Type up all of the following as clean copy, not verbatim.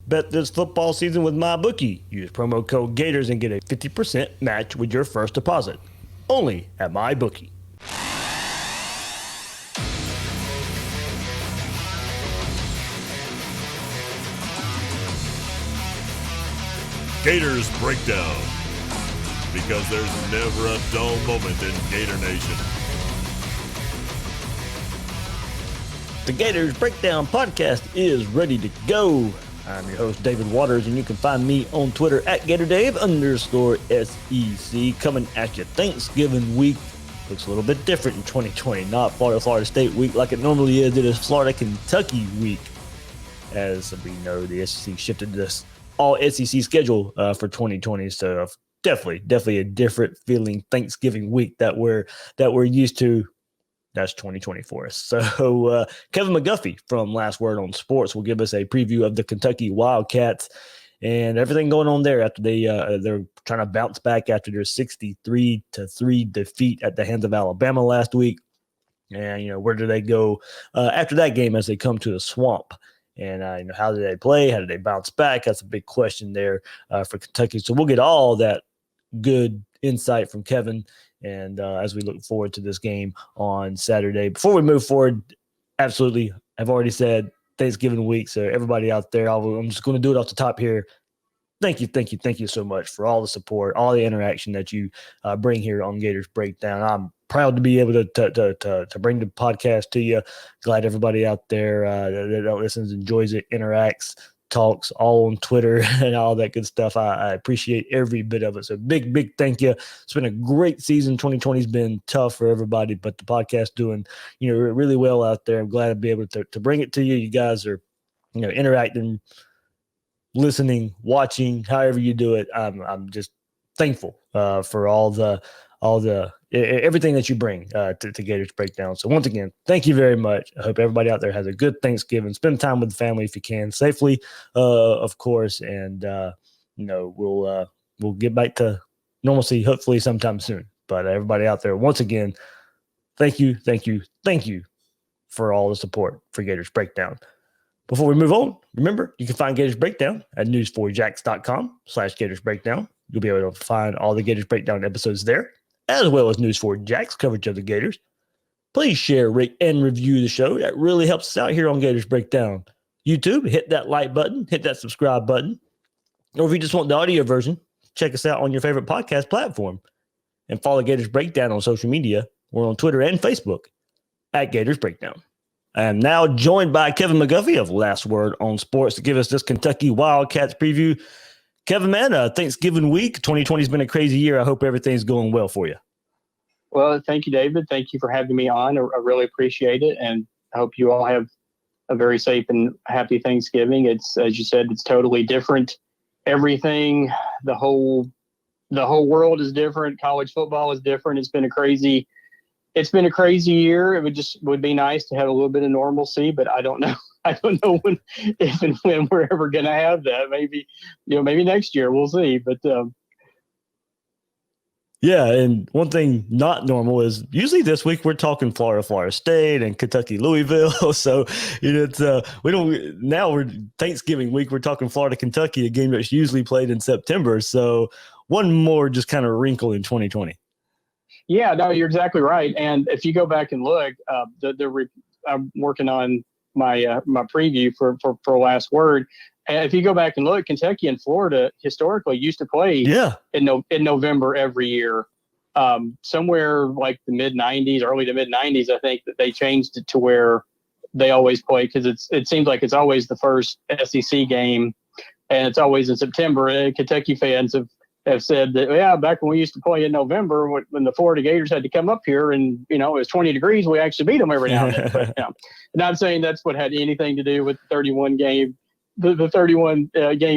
Bet this football season with MyBookie. Use promo code Gators and get a 50% match with your first deposit. Only at MyBookie. Gators Breakdown, because there's never a dull moment in Gator Nation. The Gators Breakdown podcast is ready to go. I'm your host, David Waters, and you can find me on Twitter at GatorDave_SEC. Coming at you Thanksgiving week. Looks a little bit different in 2020. Not Florida State week like it normally is. It is Florida-Kentucky week. As we know, the SEC shifted this all SEC schedule for 2020. So definitely a different feeling Thanksgiving week that we're used to. That's 2020 for us. So Kevin McGuffey from Last Word on Sports will give us a preview of the Kentucky Wildcats and everything going on there after they're trying to bounce back after their 63-3 defeat at the hands of Alabama last week. And where do they go after that game as they come to the Swamp? And how did they play? How did they bounce back? That's a big question there for Kentucky. So we'll get all that good insight from Kevin. And as we look forward to this game on Saturday. Before we move forward, absolutely, I've already said Thanksgiving week. So everybody out there, I'm just going to do it off the top here. Thank you so much for all the support, all the interaction that you bring here on Gators Breakdown. I'm proud to be able to bring the podcast to you. Glad everybody out there that listens, enjoys it, interacts, talks, all on Twitter and all that good stuff. I appreciate every bit of it. So big thank you. It's been a great season. 2020 has been tough for everybody, but the podcast doing really well out there. I'm glad to be able to bring it to you. You guys are interacting, listening, watching, however you do it. I'm just thankful for all the everything that you bring to Gators Breakdown. So once again, thank you very much. I hope everybody out there has a good Thanksgiving. Spend time with the family if you can, safely, of course. And we'll get back to normalcy hopefully sometime soon. But everybody out there, once again, thank you for all the support for Gators Breakdown. Before we move on, remember, you can find Gators Breakdown at news4jax.com/Gators Breakdown. You'll be able to find all the Gators Breakdown episodes there, as well as News4Jax coverage of the Gators. Please share, rate, and review the show. That really helps us out here on Gators Breakdown. YouTube, hit that like button, hit that subscribe button. Or if you just want the audio version, check us out on your favorite podcast platform. And follow Gators Breakdown on social media. We're on Twitter and Facebook at Gators Breakdown. I am now joined by Kevin McGuffey of Last Word on Sports to give us this Kentucky Wildcats preview. Kevin, man, Thanksgiving week. 2020 has been a crazy year. I hope everything's going well for you. Well, thank you, David. Thank you for having me on. I really appreciate it. And I hope you all have a very safe and happy Thanksgiving. It's, as you said, it's totally different. Everything, the whole world is different. College football is different. It's been a crazy year. It would be nice to have a little bit of normalcy, but I don't know. I don't know if and when we're ever going to have that. Maybe next year. We'll see. But yeah, and one thing not normal is usually this week we're talking Florida State and Kentucky, Louisville. So it's we're Thanksgiving week. We're talking Florida, Kentucky, a game that's usually played in September. So one more just kind of wrinkle in 2020. Yeah, no, you're exactly right. And if you go back and look, I'm working on my preview for Last Word. And if you go back and look, Kentucky and Florida historically used to play in November every year. Somewhere like the mid-'90s, early to mid-'90s, I think that they changed it to where they always play, because it seems like it's always the first SEC game, and it's always in September. And Kentucky fans have said that, back when we used to play in November, when the Florida Gators had to come up here and, it was 20 degrees, we actually beat them every now and then. But, not saying that's what had anything to do with the 31 game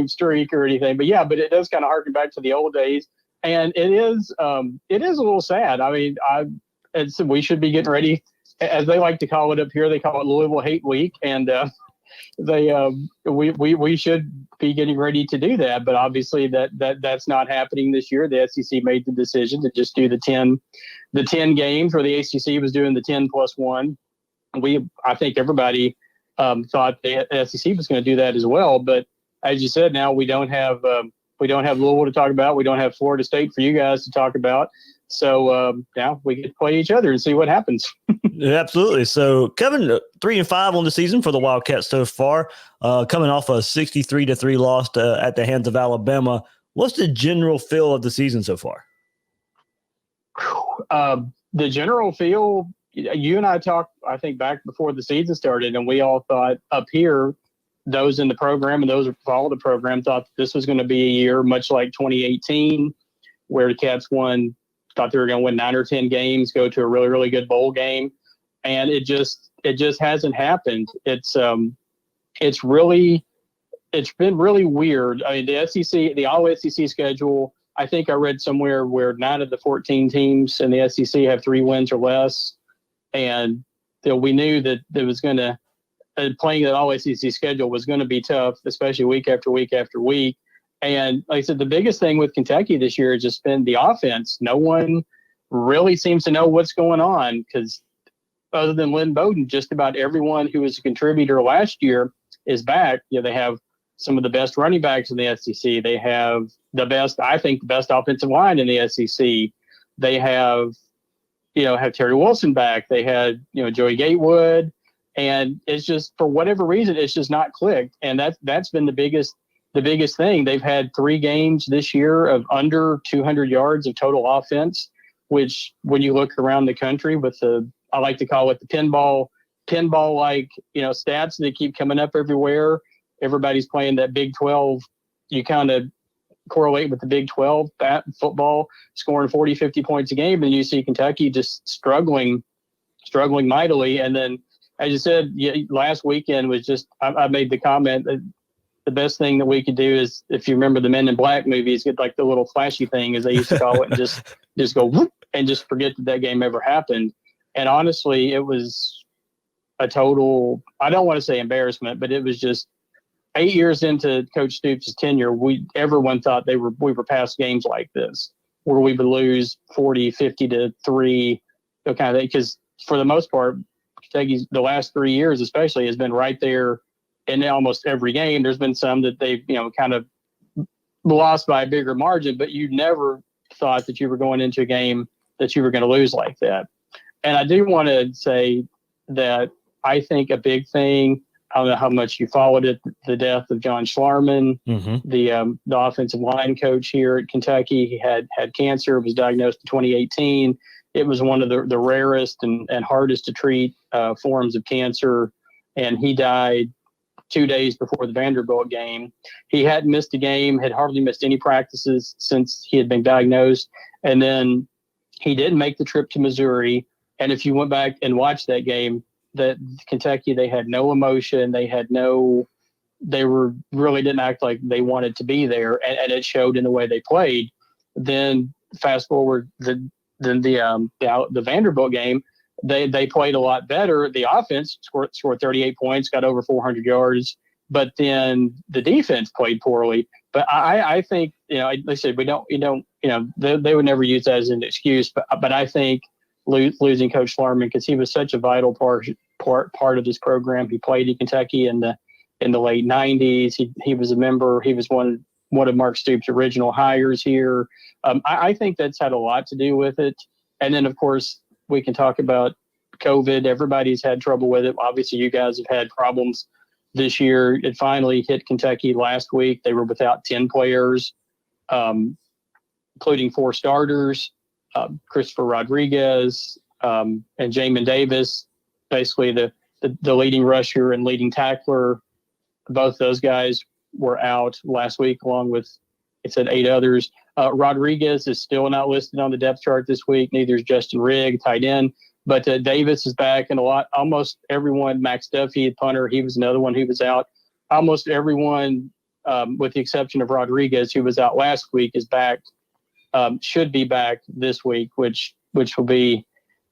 streak or anything. But it does kind of harken back to the old days. And it is a little sad. I mean, we should be getting ready, as they like to call it up here. They call it Louisville Hate Week. And, we should be getting ready to do that, but obviously that's not happening this year. The SEC made the decision to just do the 10 games, where the ACC was doing the 10+1. I think everybody thought the SEC was going to do that as well, but as you said, now we don't have Louisville to talk about. We don't have Florida State for you guys to talk about. So now we get to play each other and see what happens. Yeah, absolutely. So Kevin, 3-5 on the season for the Wildcats so far, coming off a 63-3 loss at the hands of Alabama. What's the general feel of the season so far? The general feel, you and I talked, I think, back before the season started, and we all thought up here, those in the program and those who follow the program thought this was going to be a year much like 2018, where the Cats thought they were going to win 9 or 10 games, go to a really, really good bowl game. And it just hasn't happened. It's been really weird. I mean, the all SEC schedule, I think I read somewhere where 9 of the 14 teams in the SEC have 3 wins or less. And we knew that there was going to, playing that all SEC schedule was going to be tough, especially week after week after week. And like I said, the biggest thing with Kentucky this year has just been the offense. No one really seems to know what's going on, because other than Lynn Bowden, just about everyone who was a contributor last year is back. They have some of the best running backs in the SEC. They have the best offensive line in the SEC. They have Terry Wilson back. They had, Joey Gatewood. And it's just, for whatever reason, it's just not clicked. And that's been the biggest thing. They've had 3 games this year of under 200 yards of total offense, which when you look around the country with I like to call it the pinball like, stats that keep coming up everywhere. Everybody's playing that Big 12. You kind of correlate with the Big 12 football, scoring 40, 50 points a game. And you see Kentucky just struggling mightily. And then, as you said, last weekend was just, I made the comment that the best thing that we could do is, if you remember the Men in Black movies, get like the little flashy thing, as they used to call it, and just go whoop, and just forget that game ever happened. And honestly, it was a total, I don't want to say embarrassment, but it was just 8 years into Coach Stoops' tenure, everyone thought we were past games like this, where we would lose 40, 50 to 3, kind of thing. Because for the most part, Kentucky's the last 3 years especially has been right there in almost every game. There's been some that they've, kind of lost by a bigger margin, but you never thought that you were going into a game that you were going to lose like that. And I do want to say that I think a big thing, I don't know how much you followed it, the death of John Schlarman, the offensive line coach here at Kentucky. He had cancer, was diagnosed in 2018. It was one of the rarest and hardest to treat forms of cancer. And he died 2 days before the Vanderbilt game. He hadn't missed a game, had hardly missed any practices since he had been diagnosed. And then he did make the trip to Missouri. And if you went back and watched that game, that Kentucky, they had no emotion. They really didn't act like they wanted to be there. And it showed in the way they played. Then fast forward the Vanderbilt game, they played a lot better. The offense scored 38 points, got over 400 yards, but then the defense played poorly. But I think, like I said, they would never use that as an excuse, but I think losing Coach Schlarman, because he was such a vital part of this program. He played in Kentucky in the late 90s. He was a member. He was one of Mark Stoops' original hires here. I think that's had a lot to do with it. And then, of course, we can talk about COVID. Everybody's had trouble with it. Obviously, you guys have had problems this year. It finally hit Kentucky last week. They were without 10 players, including 4 starters. Christopher Rodriguez and Jamin Davis, basically the leading rusher and leading tackler. Both those guys were out last week, along with, it said, 8 others. Rodriguez is still not listed on the depth chart this week. Neither is Justin Rigg, tight end. But Davis is back, and almost everyone, Max Duffy, punter, he was another one who was out. Almost everyone, with the exception of Rodriguez, who was out last week, is back. Should be back this week, which will be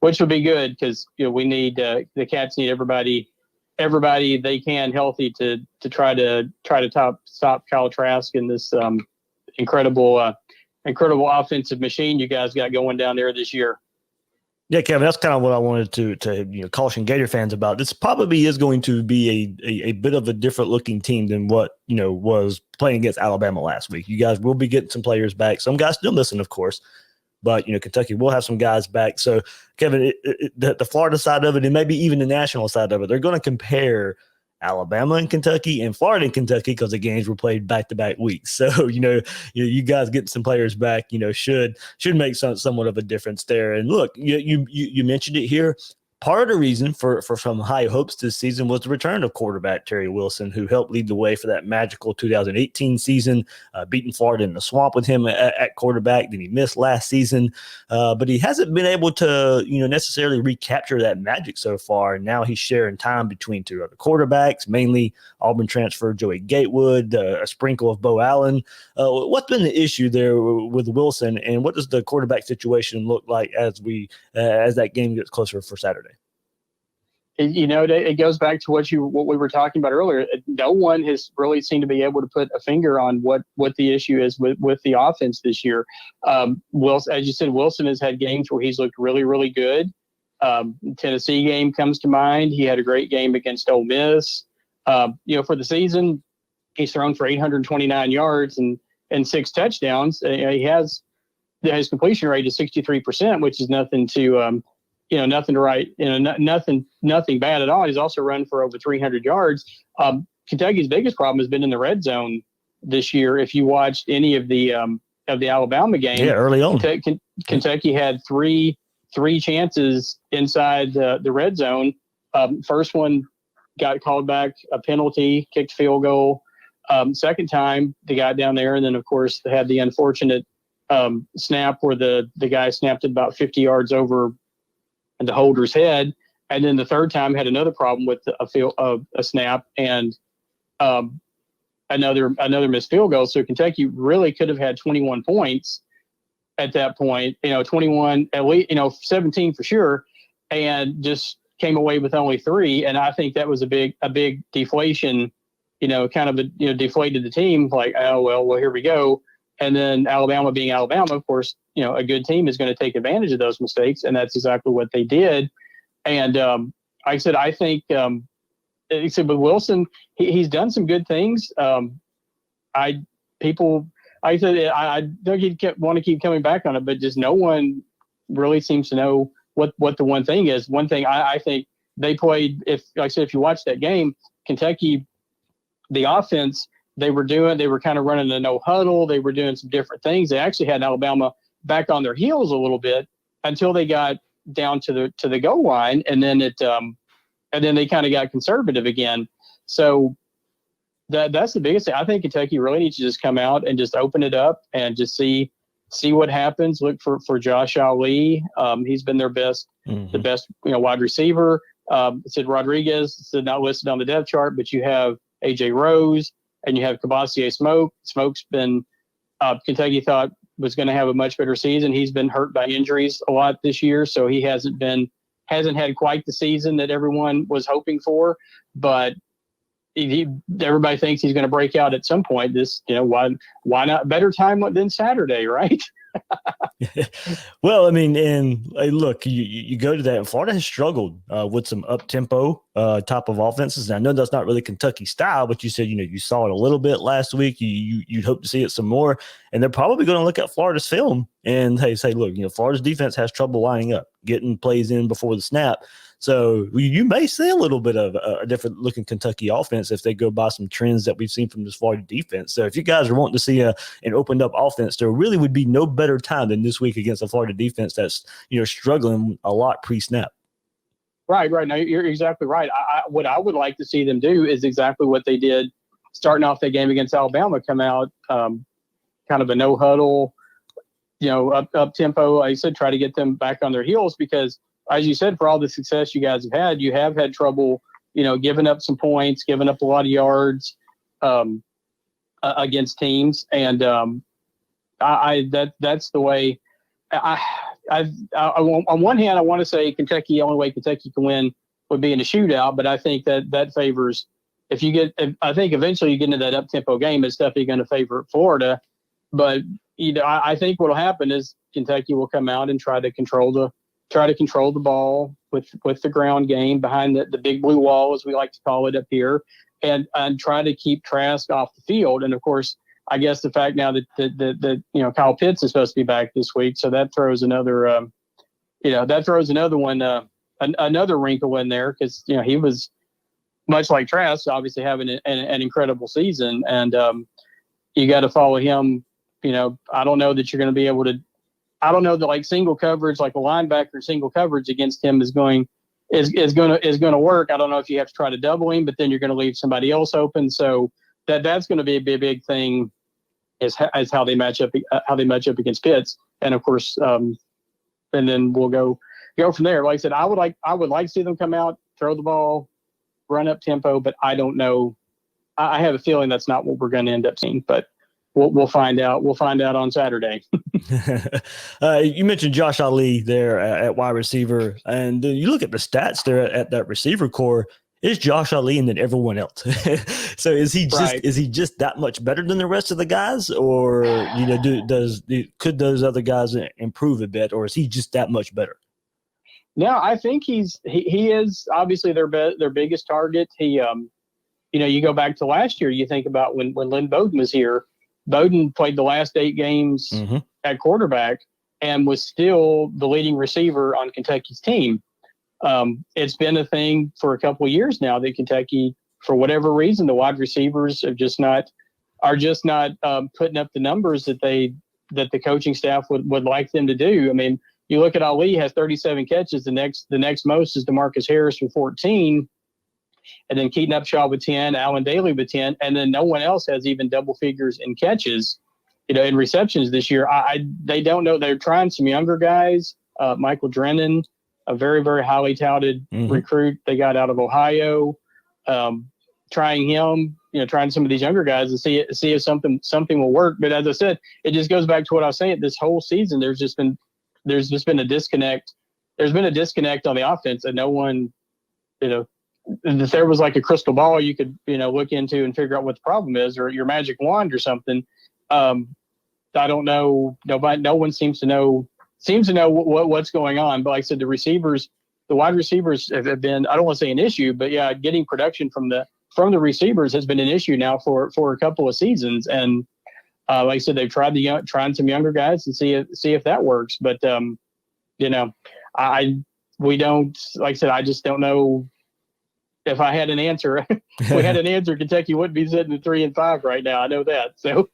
good, because we need the Cats need everybody they can healthy to try to stop Kyle Trask in this incredible offensive machine you guys got going down there this year. Yeah, Kevin, that's kind of what I wanted to caution Gator fans about. This probably is going to be a bit of a different looking team than what was playing against Alabama last week. You guys will be getting some players back. Some guys still missing, of course, but Kentucky will have some guys back. So, Kevin, the Florida side of it, and maybe even the national side of it, they're going to compare Alabama and Kentucky and Florida and Kentucky because the games were played back-to-back weeks. So, you guys getting some players back, should make somewhat of a difference there. And look, you mentioned it here. Part of the reason for some high hopes this season was the return of quarterback Terry Wilson, who helped lead the way for that magical 2018 season, beating Florida in the swamp with him at quarterback. Then he missed last season, but he hasn't been able to, necessarily recapture that magic so far. And now he's sharing time between two other quarterbacks, mainly Auburn transfer Joey Gatewood, a sprinkle of Bo Allen. What's been the issue there with Wilson, and what does the quarterback situation look like as that game gets closer for Saturday? It goes back to what we were talking about earlier. No one has really seemed to be able to put a finger on what the issue is with the offense this year. Wilson, as you said, Wilson has had games where he's looked really, really good. Tennessee game comes to mind. He had a great game against Ole Miss. For the season, he's thrown for 829 yards and 6 touchdowns. His completion rate is 63%, which is nothing to nothing to write, nothing bad at all. He's also run for over 300 yards. Kentucky's biggest problem has been in the red zone this year. If you watched any of the Alabama game, early on, Kentucky had three chances inside the red zone. First one got called back, a penalty, kicked field goal. Second time they got down there, and then of course they had the unfortunate snap where the guy snapped it about 50 yards over and the holder's head. And then the third time had another problem with a snap and another missed field goal. So Kentucky really could have had 21 points at that point, 21, at least, 17 for sure, and just came away with only 3. And I think that was a big deflation, deflated the team, like, oh, well, here we go. And then Alabama being Alabama, of course, a good team is going to take advantage of those mistakes, and that's exactly what they did. And like I said, I think, except with Wilson, he's done some good things. I don't want to keep coming back on it, but just no one really seems to know what the one thing is. One thing I think they played, if you watch that game, Kentucky, the offense, they were kind of running a no huddle. They were doing some different things. They actually had Alabama back on their heels a little bit until they got down to the goal line, and then they kind of got conservative again. So that's the biggest thing. I think Kentucky really needs to just come out and just open it up and just see what happens. Look for Josh Ali. He's been their best, the best wide receiver. Sid Rodriguez is not listed on the depth chart, but you have AJ Rose. And you have Kabasier Smoke. Smoke's been Kentucky thought was going to have a much better season. He's been hurt by injuries a lot this year, so he hasn't had quite the season that everyone was hoping for. But everybody thinks he's going to break out at some point. Why not better time than Saturday, right? Well, I mean, and look, you go to that, and Florida has struggled with some up-tempo type of offenses. And I know that's not really Kentucky style, but you said, you saw it a little bit last week. You'd hope to see it some more. And they're probably going to look at Florida's film and say, look, Florida's defense has trouble lining up, getting plays in before the snap. So you may see a little bit of a different looking Kentucky offense if they go by some trends that we've seen from this Florida defense. So if you guys are wanting to see an opened up offense, there really would be no better time than this week against a Florida defense that's, struggling a lot pre-snap. Right. No, you're exactly right. What I would like to see them do is exactly what they did starting off that game against Alabama, come out kind of a no huddle, up tempo. Like I said, try to get them back on their heels because, as you said, for all the success you guys have had, you have had trouble, giving up some points, giving up a lot of yards against teams. And that's the way. On one hand, I want to say the only way Kentucky can win would be in a shootout, but I think that favors. I think eventually you get into that up tempo game, it's definitely going to favor Florida. But I think what will happen is Kentucky will come out and try to control try to control the ball with the ground game behind the big blue wall, as we like to call it up here, and try to keep Trask off the field. And of course, I guess the fact now that Kyle Pitts is supposed to be back this week, so that throws another one, another wrinkle in there, because he was much like Trask, obviously having an incredible season, and you got to follow him. I don't know that you're going to be able to. I don't know that like single coverage, like a linebacker single coverage against him is going to work. I don't know if you have to try to double him, but then you're going to leave somebody else open. So that's going to be a big thing, is how they match up against Pitts, and of course, and then we'll go from there. Like I said, I would like to see them come out, throw the ball, run up tempo, but I don't know. I have a feeling that's not what we're going to end up seeing, but we'll find out. We'll find out on Saturday. You mentioned Josh Ali there at wide receiver, and you look at the stats there at that receiver core. It's Josh Ali and then everyone else. So is he just that much better than the rest of the guys, or could those other guys improve a bit, or is he just that much better? No, I think he is obviously their biggest target. He you go back to last year, you think about when Lynn Bowden was here. Bowden played the last 8 games at quarterback and was still the leading receiver on Kentucky's team. It's been a thing for a couple of years now that Kentucky, for whatever reason, the wide receivers are just not putting up the numbers that the coaching staff would like them to do. I mean, you look at Ali, has 37 catches. The next most is DeMarcus Harris with 14. And then Keaton Upshaw with 10, Allen Daly with 10, and then no one else has even double figures in catches, in receptions this year. They don't know. They're trying some younger guys. Michael Drennan, a very, very highly touted recruit they got out of Ohio. Trying him, trying some of these younger guys to see if something will work. But as I said, it just goes back to what I was saying. This whole season, there's just been a disconnect. There's been a disconnect on the offense, and no one, if there was like a crystal ball you could look into and figure out what the problem is, or your magic wand or something. I don't know. No one seems to know what's going on. But like I said, the wide receivers have been, I don't want to say an issue, but yeah, getting production from the receivers has been an issue now for a couple of seasons. And like I said, they've trying some younger guys and see if that works. But we don't, like I said, I just don't know. If I had an answer, Kentucky wouldn't be sitting at 3-5 right now. I know that. So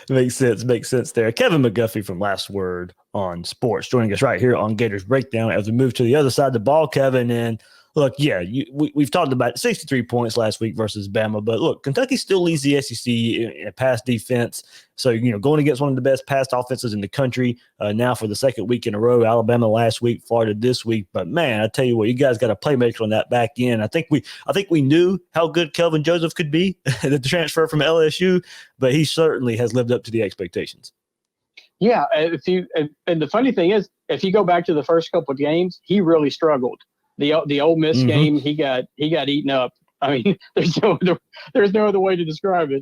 makes sense there. Kevin McGuffey from Last Word on Sports joining us right here on Gators Breakdown as we move to the other side of the ball, Kevin. And look, yeah, we've talked about 63 points last week versus Bama, but look, Kentucky still leads the SEC in pass defense. So, going against one of the best pass offenses in the country now for the second week in a row. Alabama last week, Florida this week. But man, I tell you what, you guys got a playmaker on that back end. I think we knew how good Kelvin Joseph could be, the transfer from LSU, but he certainly has lived up to the expectations. Yeah, and the funny thing is, if you go back to the first couple of games, he really struggled. The Ole Miss game, he got eaten up. I mean, there's no other way to describe it.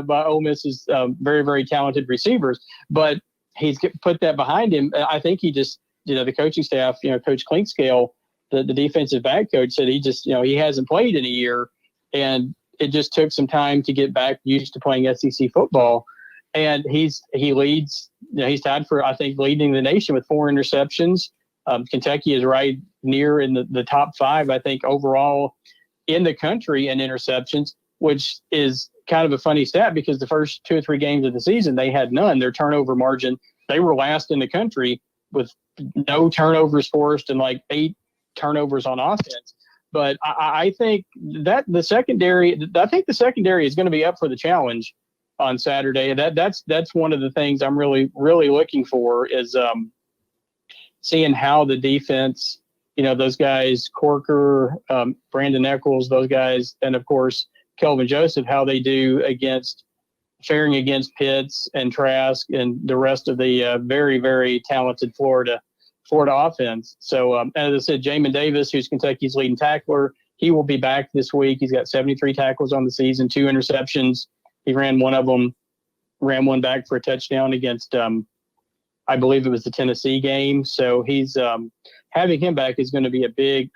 By Ole Miss's very, very talented receivers, but he's put that behind him. I think he just, the coaching staff, Coach Clinkscale, the defensive back coach, said he just, he hasn't played in a year, and it just took some time to get back used to playing SEC football. And he leads, he's tied for, I think, leading the nation with 4 interceptions. Kentucky is right near in the top 5, I think, overall in the country in interceptions, which is kind of a funny stat because the first 2 or 3 games of the season, they had none. Their turnover margin, they were last in the country with no turnovers forced and like 8 turnovers on offense. But I think that the secondary is going to be up for the challenge on Saturday. That's one of the things I'm really, really looking for is seeing how the defense, those guys, Corker, Brandon Eccles, those guys, and of course, Kelvin Joseph, how they do faring against Pitts and Trask and the rest of the very, very talented Florida offense. So, as I said, Jamin Davis, who's Kentucky's leading tackler, he will be back this week. He's got 73 tackles on the season, 2 interceptions. He ran one of them, ran one back for a touchdown against I believe it was the Tennessee game. So he's having him back is going to be a big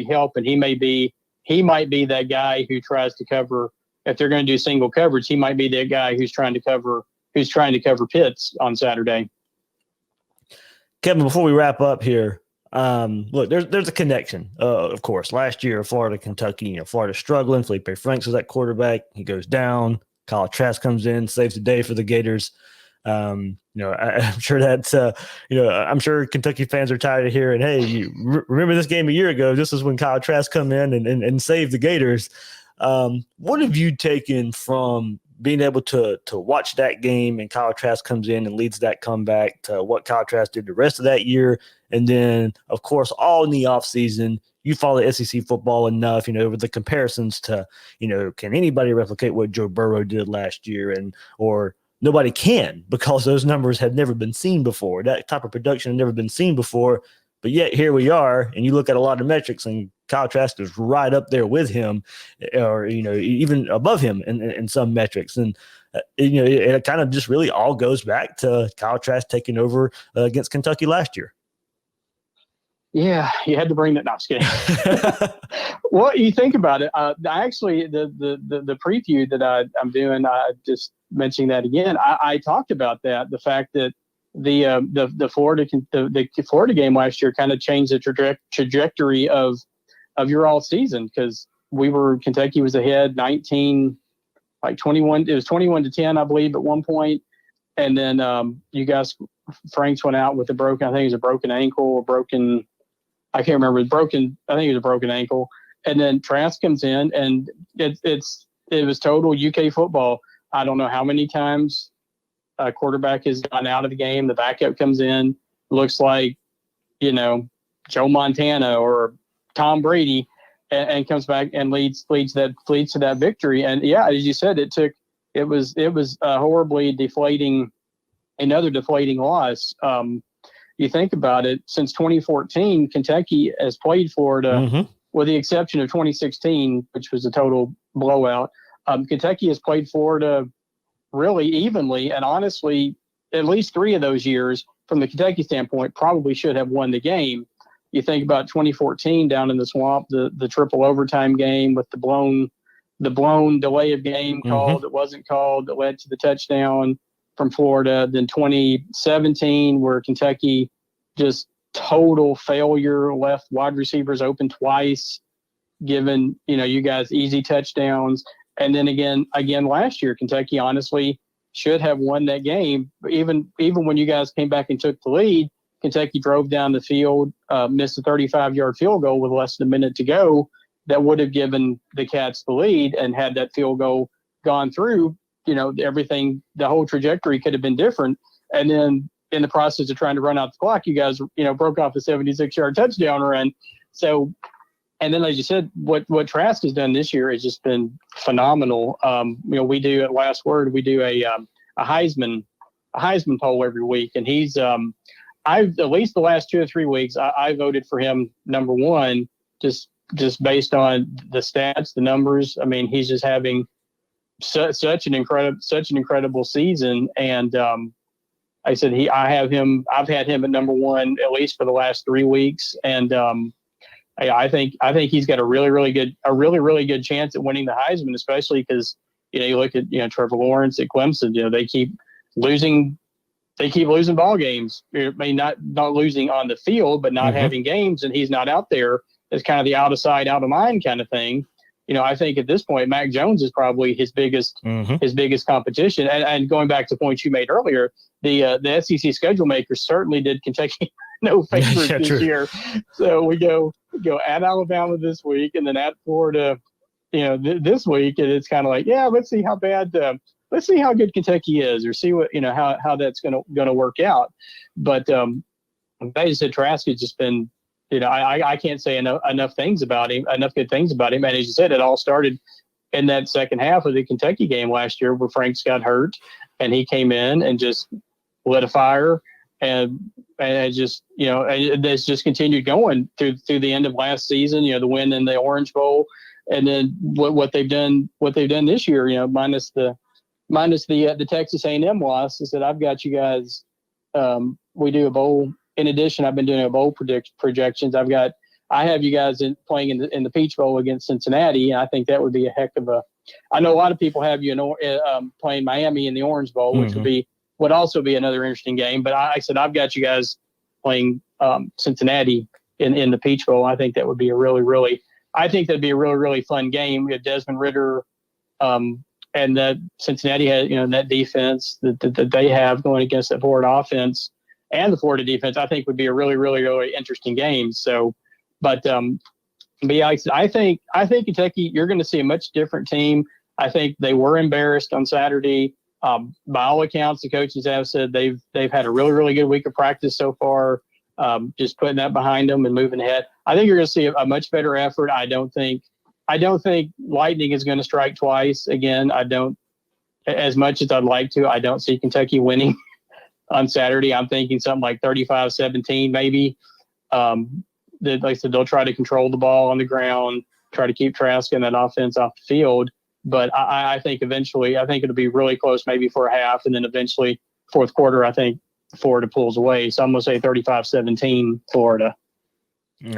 help, and he might be that guy who tries to cover. If they're going to do single coverage, he might be that guy who's trying to cover Pitts on Saturday. Kevin, before we wrap up here, look, there's a connection. Of course, last year, Florida, Kentucky, Florida struggling. Felipe Franks was at quarterback. He goes down. Kyle Trask comes in, saves the day for the Gators. I'm sure that's, I'm sure Kentucky fans are tired of hearing, hey, you remember this game a year ago? This is when Kyle Trask come in and saved the Gators. What have you taken from being able to watch that game and Kyle Trask comes in and leads that comeback to what Kyle Trask did the rest of that year? And then, of course, all in the offseason, you follow SEC football enough, with the comparisons to, can anybody replicate what Joe Burrow did last year? Or nobody can, because those numbers have never been seen before. That type of production had never been seen before. But yet here we are, and you look at a lot of metrics, and Kyle Trask is right up there with him, or even above him in some metrics. And it kind of just really all goes back to Kyle Trask taking over against Kentucky last year. Yeah, you had to bring that. No, I'm just kidding. Well, you think about it. Actually, the preview that I'm doing, just mentioning that again. I talked about that, the fact that the Florida game last year kind of changed the trajectory of your all season, because Kentucky was ahead 21. It was 21-10, I believe, at one point, and then you guys, Franks went out with I think it was a broken ankle or broken. I can't remember. It was broken. I think it was a broken ankle, and then Trask comes in, and it was total UK football. I don't know how many times a quarterback has gone out of the game. The backup comes in, looks like, Joe Montana or Tom Brady, and comes back and leads to that victory. And yeah, as you said, it was a horribly deflating loss. You think about it, since 2014, Kentucky has played Florida, with the exception of 2016, which was a total blowout. Kentucky has played Florida really evenly, and honestly, at least 3 of those years, from the Kentucky standpoint, probably should have won the game. You think about 2014 down in the swamp, the triple overtime game with the blown delay of game called that wasn't called, that led to the touchdown from Florida. Then 2017, where Kentucky just total failure, left wide receivers open twice, given you guys easy touchdowns. And then again last year, Kentucky honestly should have won that game. Even when you guys came back and took the lead, Kentucky drove down the field, missed a 35-yard field goal with less than a minute to go. That would have given the Cats the lead, and had that field goal gone through, everything, the whole trajectory could have been different. And then in the process of trying to run out the clock, you guys, broke off a 76-yard touchdown run. So, and then, as you said, what Trask has done this year has just been phenomenal. We do at Last Word, we do a Heisman poll every week, and he's I've, at least the last 2 or 3 weeks, I voted for him number one, just based on the stats, the numbers. I mean, he's just having such an incredible season, and I said I've had him at number one at least for the last 3 weeks, and I think he's got a really good chance at winning the Heisman, especially because you look at Trevor Lawrence at Clemson. They keep losing ball games. I mean, not losing on the field, but not having games, and he's not out there. It's kind of the out of sight, out of mind kind of thing. I think at this point, Mac Jones is probably his biggest competition. And going back to the point you made earlier, the SEC schedule makers certainly did Kentucky no favors this year. So we go at Alabama this week, and then at Florida, this week, and it's kind of like, let's see how good Kentucky is, or see what how that's gonna work out. But I just said Trask has just been. I can't say enough good things about him. And as you said, it all started in that second half of the Kentucky game last year, where Franks got hurt, and he came in and just lit a fire, and just it's just continued going through the end of last season. The win in the Orange Bowl, and then what they've done this year. Minus the Texas A&M loss, is that I've got you guys we do a bowl. In addition, I've been doing a bowl projections. I have you guys playing in the Peach Bowl against Cincinnati, and I think that would be a heck of a. I know a lot of people have you playing Miami in the Orange Bowl, which would also be another interesting game. But I said I've got you guys playing Cincinnati in the Peach Bowl. I think that would be a really really fun game. We have Desmond Ridder, and that Cincinnati has that defense that they have going against the Florida offense and the Florida defense. I think would be a really interesting game. So. But yeah, I think Kentucky, you're going to see a much different team. I think they were embarrassed on Saturday. By all accounts, the coaches have said they've had a really good week of practice so far. Just putting that behind them and moving ahead. I think you're going to see a much better effort. I don't think Lightning is going to strike twice again. I don't, as much as I'd like to. I don't see Kentucky winning on Saturday. I'm thinking something like 35-17 maybe. Like I said, they'll try to control the ball on the ground, try to keep Trask and that offense off the field. But I think eventually, it'll be really close, maybe for a half, and then eventually fourth quarter, I think Florida pulls away. So I'm going to say 35-17 Florida.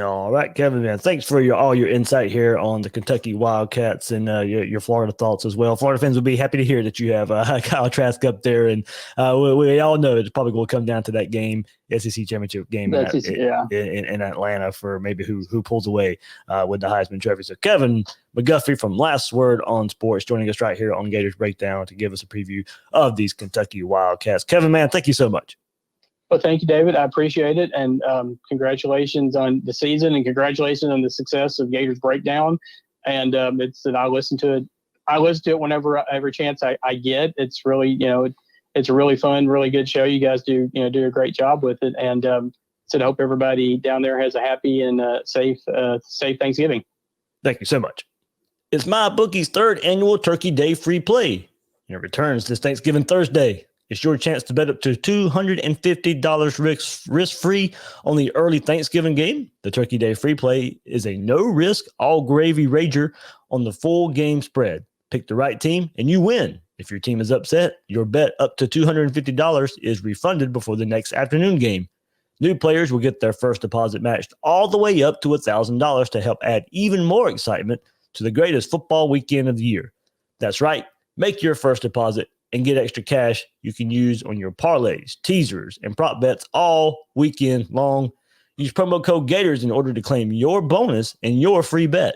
All right, Kevin, man. Thanks for all your insight here on the Kentucky Wildcats and your Florida thoughts as well. Florida fans will be happy to hear that you have Kyle Trask up there, and we all know it's probably going to come down to that game, SEC championship game in Atlanta for maybe who pulls away with the Heisman Trophy. So Kevin McGuffey from Last Word on Sports joining us right here on Gators Breakdown to give us a preview of these Kentucky Wildcats. Kevin, man, thank you so much. Well, thank you, David. I appreciate it. And congratulations on the season and congratulations on the success of Gators Breakdown. And I listen to it. I listen to it whenever every chance I get. It's really, it's a really fun, really good show. You guys do a great job with it. And I hope everybody down there has a happy and safe Thanksgiving. Thank you so much. It's MyBookie's third annual Turkey Day free play. It returns this Thanksgiving Thursday. It's your chance to bet up to $250 risk-free on the early Thanksgiving game. The Turkey Day free play is a no-risk, all-gravy wager on the full game spread. Pick the right team, and you win. If your team is upset, your bet up to $250 is refunded before the next afternoon game. New players will get their first deposit matched all the way up to $1,000 to help add even more excitement to the greatest football weekend of the year. That's right. Make your first deposit and get extra cash you can use on your parlays, teasers, and prop bets all weekend long. Use promo code Gators in order to claim your bonus and your free bet.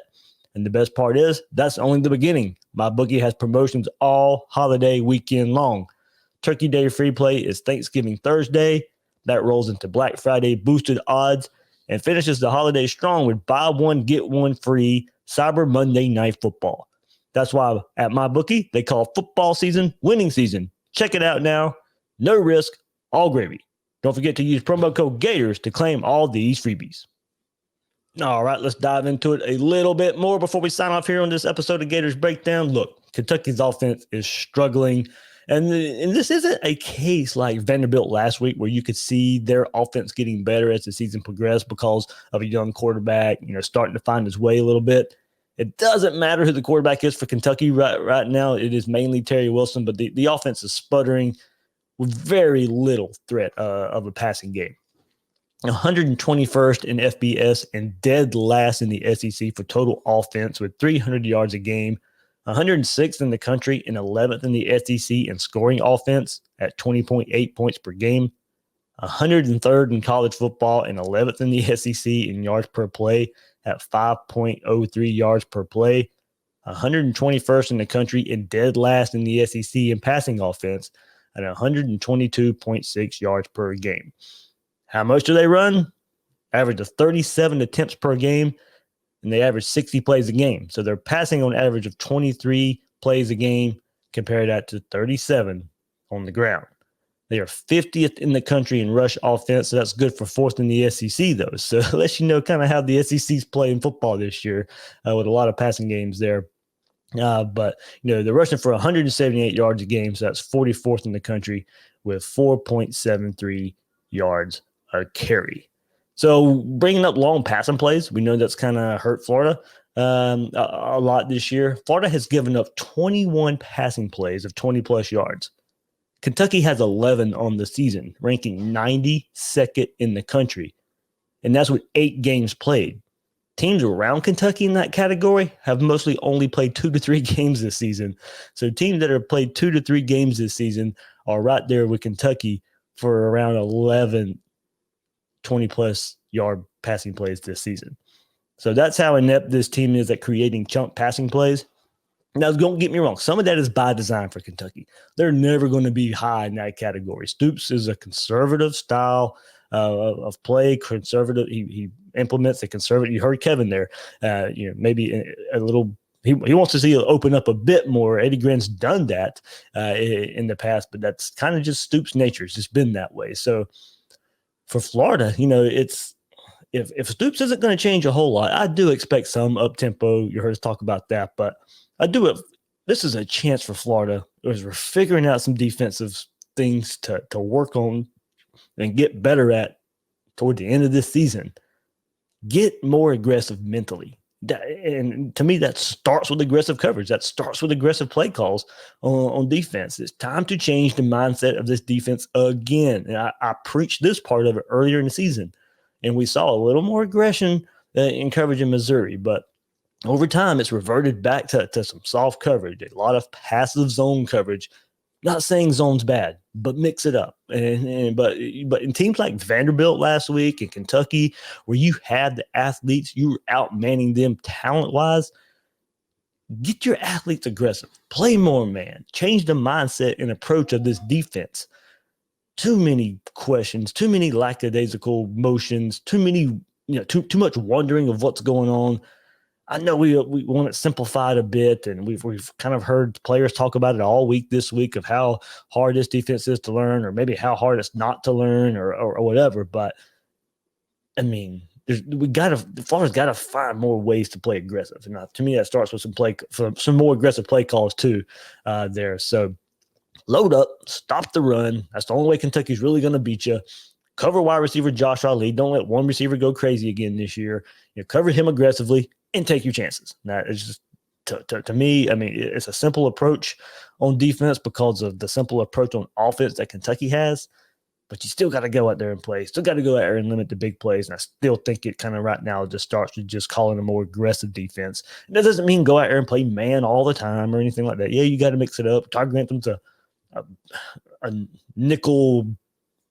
And the best part is, that's only the beginning. MyBookie has promotions all holiday weekend long. Turkey Day free play is Thanksgiving Thursday. That rolls into Black Friday boosted odds and finishes the holiday strong with buy one, get one free Cyber Monday Night Football. That's why at MyBookie, they call football season winning season. Check it out now. No risk, all gravy. Don't forget to use promo code Gators to claim all these freebies. All right, let's dive into it a little bit more before we sign off here on this episode of Gators Breakdown. Look, Kentucky's offense is struggling. And this isn't a case like Vanderbilt last week where you could see their offense getting better as the season progressed because of a young quarterback, starting to find his way a little bit. It doesn't matter who the quarterback is for Kentucky right now. It is mainly Terry Wilson, but the offense is sputtering with very little threat of a passing game. 121st in FBS and dead last in the SEC for total offense with 300 yards a game. 106th in the country and 11th in the SEC in scoring offense at 20.8 points per game. 103rd in college football and 11th in the SEC in yards per play at 5.03 yards per play, 121st in the country and dead last in the SEC in passing offense at 122.6 yards per game. How much do they run? Average of 37 attempts per game, and they average 60 plays a game. So they're passing on average of 23 plays a game. Compare that to 37 on the ground. They are 50th in the country in rush offense, so that's good for 4th in the SEC, though. So it lets you know kind of how the SEC's playing football this year with a lot of passing games there. But they're rushing for 178 yards a game, so that's 44th in the country with 4.73 yards a carry. So bringing up long passing plays, we know that's kind of hurt Florida a lot this year. Florida has given up 21 passing plays of 20-plus yards. Kentucky has 11 on the season, ranking 92nd in the country. And that's with 8 games played. Teams around Kentucky in that category have mostly only played 2 to 3 games this season. So teams that have played 2 to 3 games this season are right there with Kentucky for around 11 20-plus yard passing plays this season. So that's how inept this team is at creating chunk passing plays. Now, don't get me wrong. Some of that is by design for Kentucky. They're never going to be high in that category. Stoops is a conservative style of play. Conservative. He implements a conservative. You heard Kevin there. Maybe a little. He wants to see it open up a bit more. Eddie Grant's done that in the past, but that's kind of just Stoops' nature. It's just been that way. So for Florida, it's if Stoops isn't going to change a whole lot, I do expect some up tempo. You heard us talk about that, but I do it. This is a chance for Florida as we're figuring out some defensive things to work on and get better at toward the end of this season. Get more aggressive mentally. And to me, that starts with aggressive coverage. That starts with aggressive play calls on defense. It's time to change the mindset of this defense again. And I preached this part of it earlier in the season, and we saw a little more aggression in coverage in Missouri, but over time, it's reverted back to some soft coverage, a lot of passive zone coverage. Not saying zone's bad, but mix it up. But in teams like Vanderbilt last week and Kentucky, where you had the athletes, you were outmanning them talent-wise, get your athletes aggressive. Play more man. Change the mindset and approach of this defense. Too many questions, too many lackadaisical motions, too much wondering of what's going on. I know we want it simplified a bit, and we've kind of heard players talk about it all week this week of how hard this defense is to learn, or maybe how hard it's not to learn, or whatever. But I mean, Florida's got to find more ways to play aggressive, and to me, that starts with some more aggressive play calls too there. So load up, stop the run. That's the only way Kentucky's really going to beat you. Cover wide receiver Josh Ali. Don't let one receiver go crazy again this year. Cover him aggressively and take your chances. That is just, to me, I mean, it's a simple approach on defense because of the simple approach on offense that Kentucky has. But you still got to go out there and play. Still got to go out there and limit the big plays. And I still think it kind of right now just starts with just calling a more aggressive defense. And that doesn't mean go out there and play man all the time or anything like that. Yeah, you got to mix it up. Todd Grantham's a nickel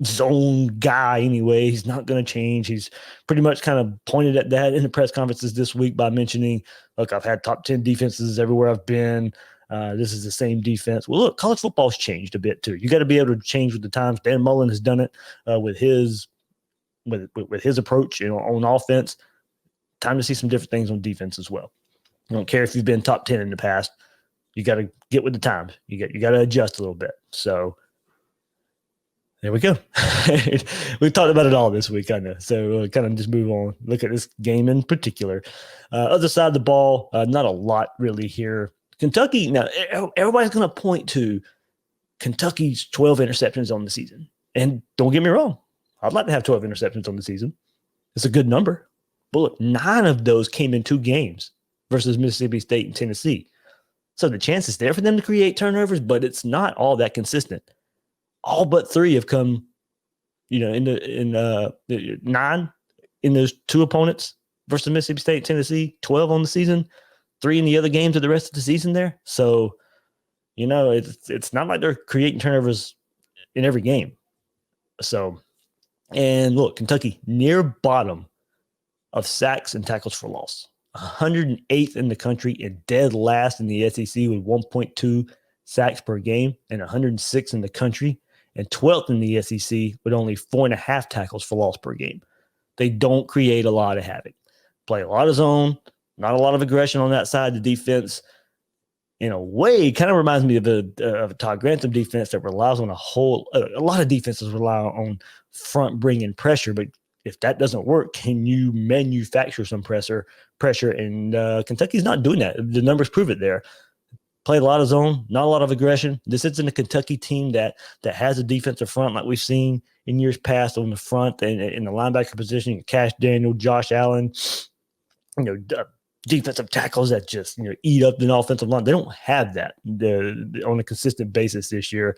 zone guy anyway. He's not going to change. He's pretty much kind of pointed at that in the press conferences this week by mentioning, look, I've had top 10 defenses everywhere I've been. This is the same defense. Well, look, college football's changed a bit too. You got to be able to change with the times. Dan Mullen has done it with his approach on offense. Time to see some different things on defense as well. I don't care if you've been top 10 in the past. You got to get with the times. You got to adjust a little bit. So there we go. We've talked about it all this week, I know. So we'll kind of just move on. Look at this game in particular. Other side of the ball, not a lot really here. Kentucky, now everybody's going to point to Kentucky's 12 interceptions on the season. And don't get me wrong. I'd like to have 12 interceptions on the season. It's a good number. But look, 9 of those came in 2 games versus Mississippi State and Tennessee. So the chance is there for them to create turnovers, but it's not all that consistent. All but 3 have come, in 9 in those 2 opponents versus Mississippi State, Tennessee, 12 on the season, 3 in the other games of the rest of the season there. So, it's not like they're creating turnovers in every game. So, and look, Kentucky near bottom of sacks and tackles for loss, 108th in the country and dead last in the SEC with 1.2 sacks per game, and 106 in the country, and 12th in the SEC with only 4.5 tackles for loss per game. They don't create a lot of havoc. Play a lot of zone, not a lot of aggression on that side of the defense. In a way, it kind of reminds me of a Todd Grantham defense that relies on a lot of defenses rely on front bringing pressure, but if that doesn't work, can you manufacture some pressure? And Kentucky's not doing that. The numbers prove it there. Play a lot of zone, not a lot of aggression. This isn't a Kentucky team that has a defensive front like we've seen in years past on the front and in the linebacker position. Cash Daniel, Josh Allen, defensive tackles that just eat up the offensive line. They don't have that on a consistent basis this year.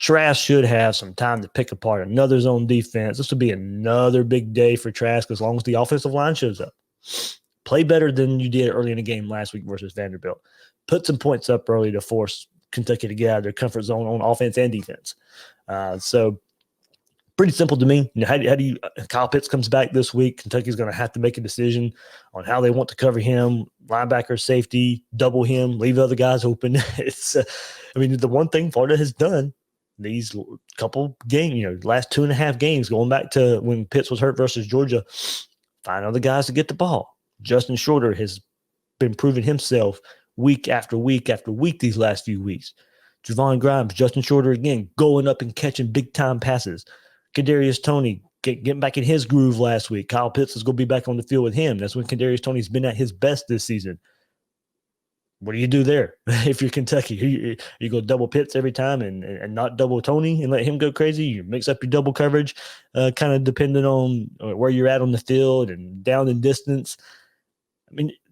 Trask should have some time to pick apart another zone defense. This would be another big day for Trask as long as the offensive line shows up. Play better than you did early in the game last week versus Vanderbilt. Put some points up early to force Kentucky to get out of their comfort zone on offense and defense. So pretty simple to me. How do you Kyle Pitts comes back this week. Kentucky's going to have to make a decision on how they want to cover him, linebacker, safety, double him, leave the other guys open. It's the one thing Florida has done these couple games, last 2.5 games, going back to when Pitts was hurt versus Georgia, find other guys to get the ball. Justin Shorter has been proving himself week after week after week these last few weeks. Javon Grimes, Justin Shorter again, going up and catching big-time passes. Kadarius Toney getting back in his groove last week. Kyle Pitts is going to be back on the field with him. That's when Kadarius Toney's been at his best this season. What do you do there if you're Kentucky? You go double Pitts every time and not double Toney and let him go crazy? You mix up your double coverage, kind of depending on where you're at on the field and down in distance.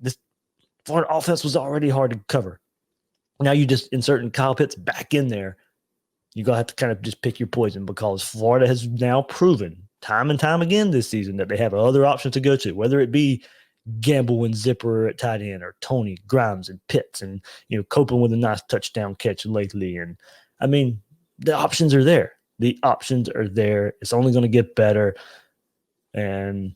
This Florida offense was already hard to cover. Now you just inserting Kyle Pitts back in there. You're going to have to kind of just pick your poison because Florida has now proven time and time again this season that they have other options to go to, whether it be Gamble and Zipper at tight end or Toney, Grimes, and Pitts, and Copeland with a nice touchdown catch lately. And the options are there. The options are there. It's only going to get better. And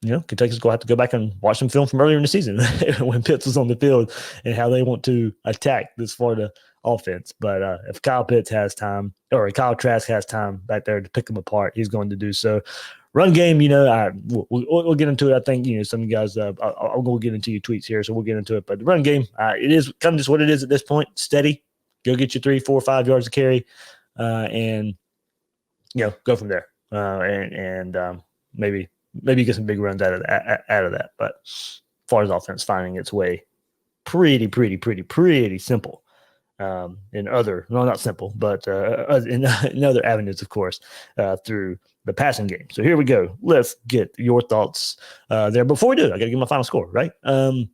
Kentucky's going to have to go back and watch some film from earlier in the season when Pitts was on the field and how they want to attack this Florida offense. But if Kyle Pitts has time, or Kyle Trask has time back there to pick them apart, he's going to do so. Run game, we'll get into it. I think, some of you guys, I'll go get into your tweets here, so we'll get into it. But the run game, it is kind of just what it is at this point. Steady. Go get your 3, 4, 5 yards of carry, and go from there. And maybe get some big runs out of that. But as far as offense finding its way, pretty simple. Not simple, but in other avenues, of course, through the passing game. So here we go. Let's get your thoughts there. Before we do, I got to give my final score, right? I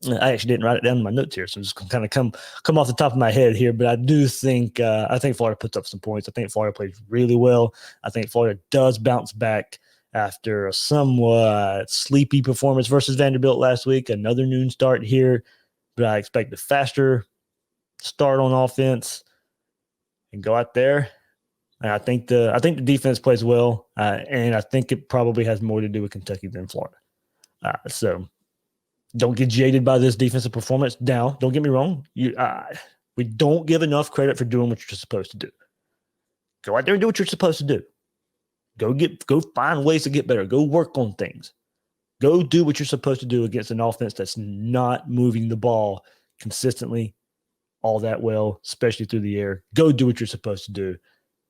actually didn't write it down in my notes here, so I'm just going to kind of come off the top of my head here. But I do think Florida puts up some points. I think Florida plays really well. I think Florida does bounce back after a somewhat sleepy performance versus Vanderbilt last week. Another noon start here, but I expect a faster start on offense and go out there. And I think the defense plays well, and I think it probably has more to do with Kentucky than Florida. So don't get jaded by this defensive performance. Now, don't get me wrong. We don't give enough credit for doing what you're supposed to do. Go out there and do what you're supposed to do. Go find ways to get better. Go work on things. Go do what you're supposed to do against an offense that's not moving the ball consistently all that well, especially through the air. Go do what you're supposed to do.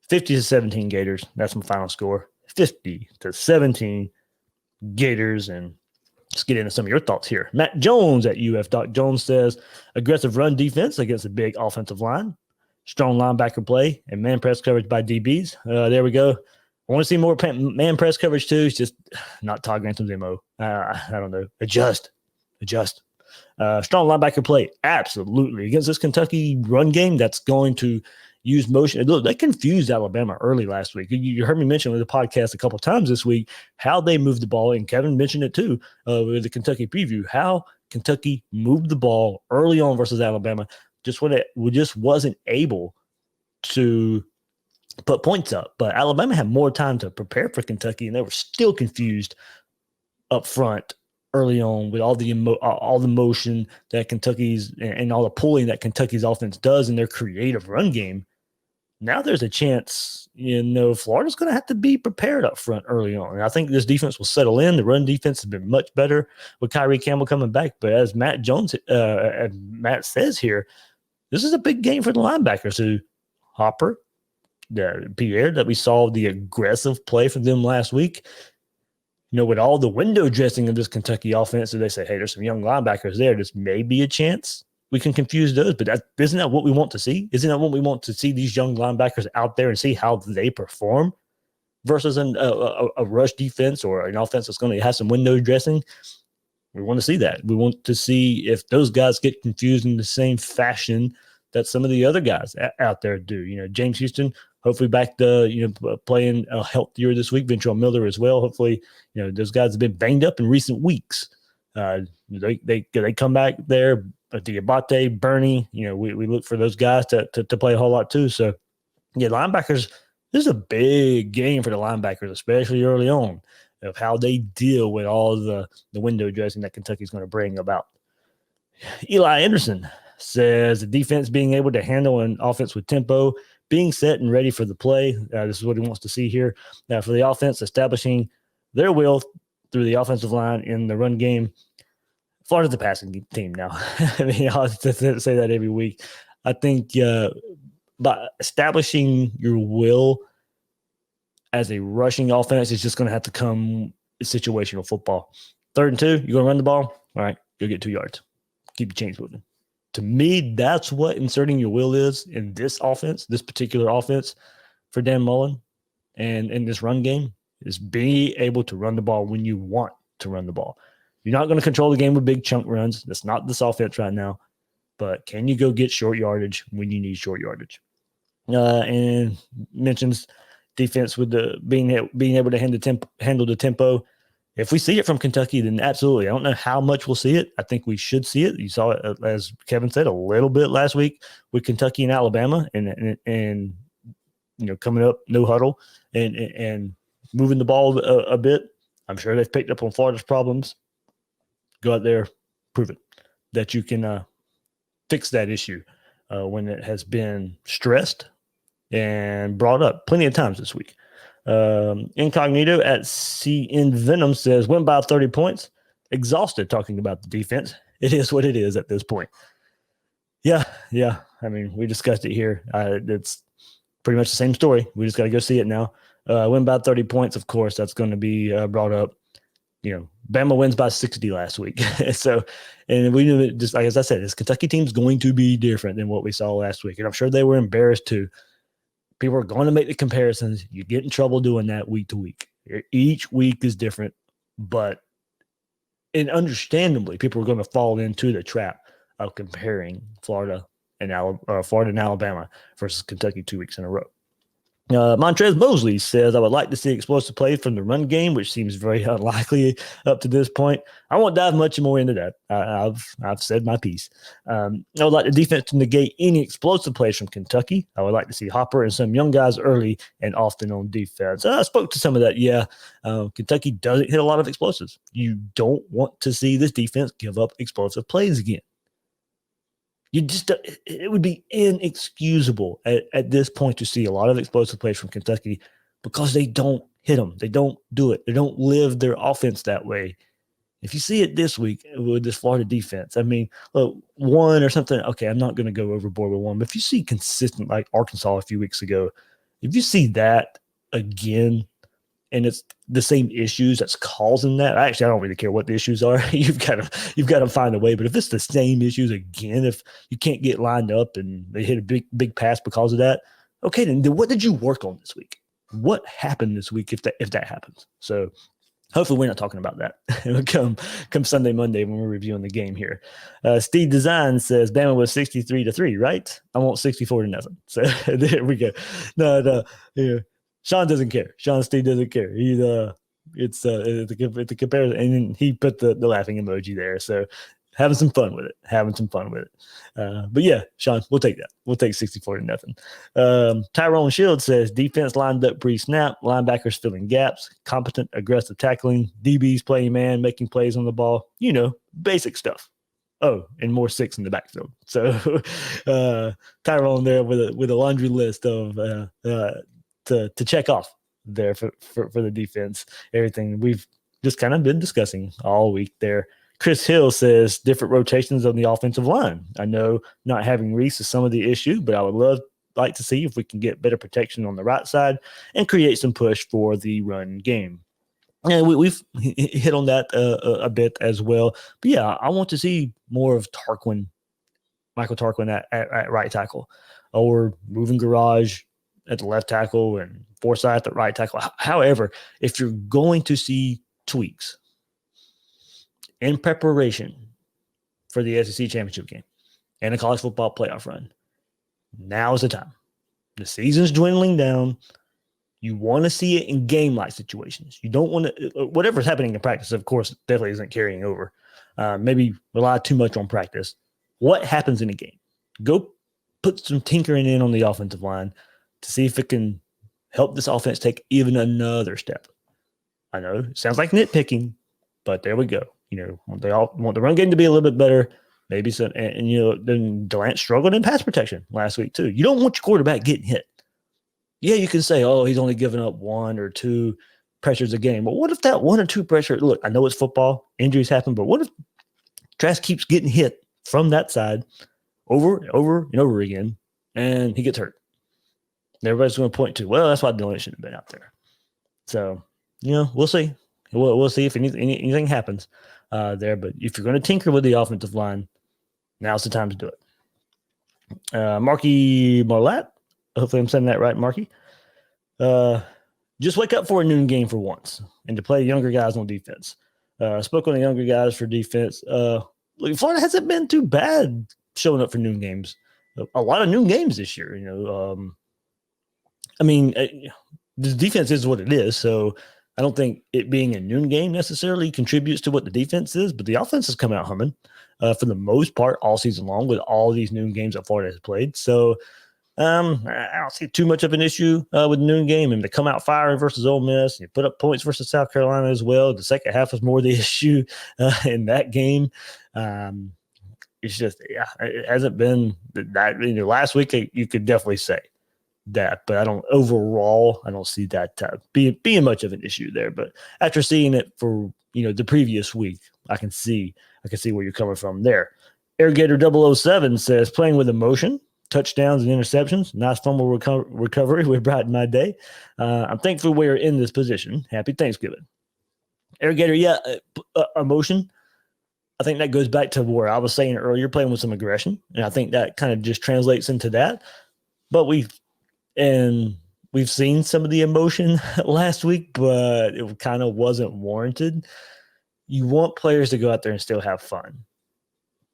50-17 Gators. That's my final score. 50-17 Gators. And let's get into some of your thoughts here. Matt Jones at UF Doc Jones says, aggressive run defense against a big offensive line, strong linebacker play, and man press coverage by DBs. There we go. I want to see more man press coverage too. It's just not Todd Grantham's MO. I don't know. Adjust. Strong linebacker play. Absolutely. Against this Kentucky run game that's going to use motion. Look, they confused Alabama early last week. You heard me mention on the podcast a couple times this week how they moved the ball, and Kevin mentioned it too with the Kentucky preview, how Kentucky moved the ball early on versus Alabama, just when it just wasn't able to put points up. But Alabama had more time to prepare for Kentucky, and they were still confused up front early on with all the motion that Kentucky's and all the pulling that Kentucky's offense does in their creative run game. Now there's a chance, Florida's going to have to be prepared up front early on. And I think this defense will settle in. The run defense has been much better with Kyrie Campbell coming back. But as Matt says here, this is a big game for the linebackers who Hopper, Pierre, that we saw the aggressive play from them last week. With all the window dressing of this Kentucky offense, so they say, hey, there's some young linebackers there. There's maybe a chance we can confuse those. But isn't that what we want to see? Isn't that what we want to see, these young linebackers out there and see how they perform versus a rush defense or an offense that's going to have some window dressing? We want to see that. We want to see if those guys get confused in the same fashion that some of the other guys out there do. James Houston, hopefully back to, playing healthier this week. Ventrell Miller as well. Hopefully, those guys have been banged up in recent weeks. They come back there. Diabate, Bernie, we look for those guys to play a whole lot too. So, yeah, linebackers, this is a big game for the linebackers, especially early on, of how they deal with all the window dressing that Kentucky's going to bring about. Eli Anderson says the defense being able to handle an offense with tempo, being set and ready for the play. This is what he wants to see here. For the offense, establishing their will through the offensive line in the run game. Florida's the passing team now. I mean, I'll say that every week. I think by establishing your will as a rushing offense, it's just going to have to come situational football. 3rd and 2, you're going to run the ball. All right, go get 2 yards. Keep your chains moving. To me, that's what inserting your will is in this offense, this particular offense for Dan Mullen and in this run game, is be able to run the ball when you want to run the ball. You're not going to control the game with big chunk runs. That's not this offense right now. But can you go get short yardage when you need short yardage? And mentions defense with the being able to handle the tempo. If we see it from Kentucky, then absolutely. I don't know how much we'll see it. I think we should see it. You saw it, as Kevin said, a little bit last week with Kentucky and Alabama, and coming up, no huddle, and moving the ball a bit. I'm sure they've picked up on Florida's problems. Go out there, prove it that you can fix that issue when it has been stressed and brought up plenty of times this week. Incognito at CN Venom says, win by 30 points. Exhausted talking about the defense. It is what it is at this point. Yeah. I mean, we discussed it here. It's pretty much the same story. We just got to go see it now. Win by 30 points, of course, that's going to be brought up. Bama wins by 60 last week. So, and we knew it, just like as I said, this Kentucky team's going to be different than what we saw last week. And I'm sure they were embarrassed too. People are going to make the comparisons. You get in trouble doing that week to week. Each week is different, and understandably, people are going to fall into the trap of comparing Florida and Alabama versus Kentucky 2 weeks in a row. Montrez Mosley says, I would like to see explosive plays from the run game, which seems very unlikely up to this point. I won't dive much more into that. I've said my piece. I would like the defense to negate any explosive plays from Kentucky. I would like to see Hopper and some young guys early and often on defense. I spoke to some of that. Yeah, Kentucky doesn't hit a lot of explosives. You don't want to see this defense give up explosive plays again. It would be inexcusable at this point to see a lot of explosive plays from Kentucky because they don't hit them. They don't do it. They don't live their offense that way. If you see it this week with this Florida defense, I mean, look, one or something, okay, I'm not going to go overboard with one, but if you see consistent, like Arkansas a few weeks ago, if you see that again, and it's the same issues that's causing that. Actually, I don't really care what the issues are. You've got to find a way. But if it's the same issues again, if you can't get lined up and they hit a big pass because of that, okay, then what did you work on this week? What happened this week if that happens? So hopefully we're not talking about that. come Sunday, Monday when we're reviewing the game here. Steve Design says Bama was 63-3, right? I want 64-0. So there we go. No, yeah. Sean doesn't care. Sean Steve doesn't care. It's the comparison, and he put the laughing emoji there. So having some fun with it. But yeah, Sean, we'll take that. We'll take 64-0. Tyrone Shields says defense lined up pre-snap, linebackers filling gaps, competent, aggressive tackling, DBs playing man, making plays on the ball. Basic stuff. Oh, and more 6 in the backfield. So Tyrone there with a laundry list of to check off there for the defense. Everything we've just kind of been discussing all week there. Chris Hill says different rotations on the offensive line. I know not having Reese is some of the issue, but I would like to see if we can get better protection on the right side and create some push for the run game. And we've hit on that a bit as well. But yeah, I want to see more of Michael Tarquin at right tackle, or moving Garage at the left tackle and Forsyth at right tackle. However, if you're going to see tweaks in preparation for the SEC championship game and a college football playoff run, Now is the time. The season's dwindling down. You want to see it in game-like situations. You don't want to – whatever's happening in practice, of course, definitely isn't carrying over. Maybe rely too much on practice. What happens in a game? Go put some tinkering in on the offensive line to see if it can help this offense take even another step. I know it sounds like nitpicking, but there we go. They all want the run game to be a little bit better. Maybe some, and then Durant struggled in pass protection last week too. You don't want your quarterback getting hit. Yeah, you can say, oh, he's only giving up 1 or 2 pressures a game. But what if that 1 or 2 pressure? Look, I know it's football, injuries happen, but what if Trask keeps getting hit from that side over and over again, and he gets hurt? And everybody's going to point to, well, that's why Dylan shouldn't have been out there. So, we'll see. We'll see if anything happens there. But if you're going to tinker with the offensive line, now's the time to do it. Marky Marlatt, hopefully I'm saying that right, Marky. Just wake up for a noon game for once and to play younger guys on defense. Spoke on the younger guys for defense. Florida hasn't been too bad showing up for noon games. A lot of noon games this year. The defense is what it is, so I don't think it being a noon game necessarily contributes to what the defense is, but the offense has come out humming for the most part all season long with all these noon games that Florida has played. So I don't see too much of an issue with the noon game. And to come out firing versus Ole Miss, you put up points versus South Carolina as well. The second half was more the issue in that game. It's just, it hasn't been that. Last week you could definitely say that, but I don't see that being much of an issue there. But after seeing it for the previous week, I can see where you're coming from there. Airgator 007 says playing with emotion, touchdowns and interceptions, nice fumble recovery would brighten my day. I'm thankful we're in this position. Happy Thanksgiving. Airgator, emotion. I think that goes back to where I was saying earlier, playing with some aggression, and I think that kind of just translates into that. But we've seen some of the emotion last week, but it kind of wasn't warranted. You want players to go out there and still have fun.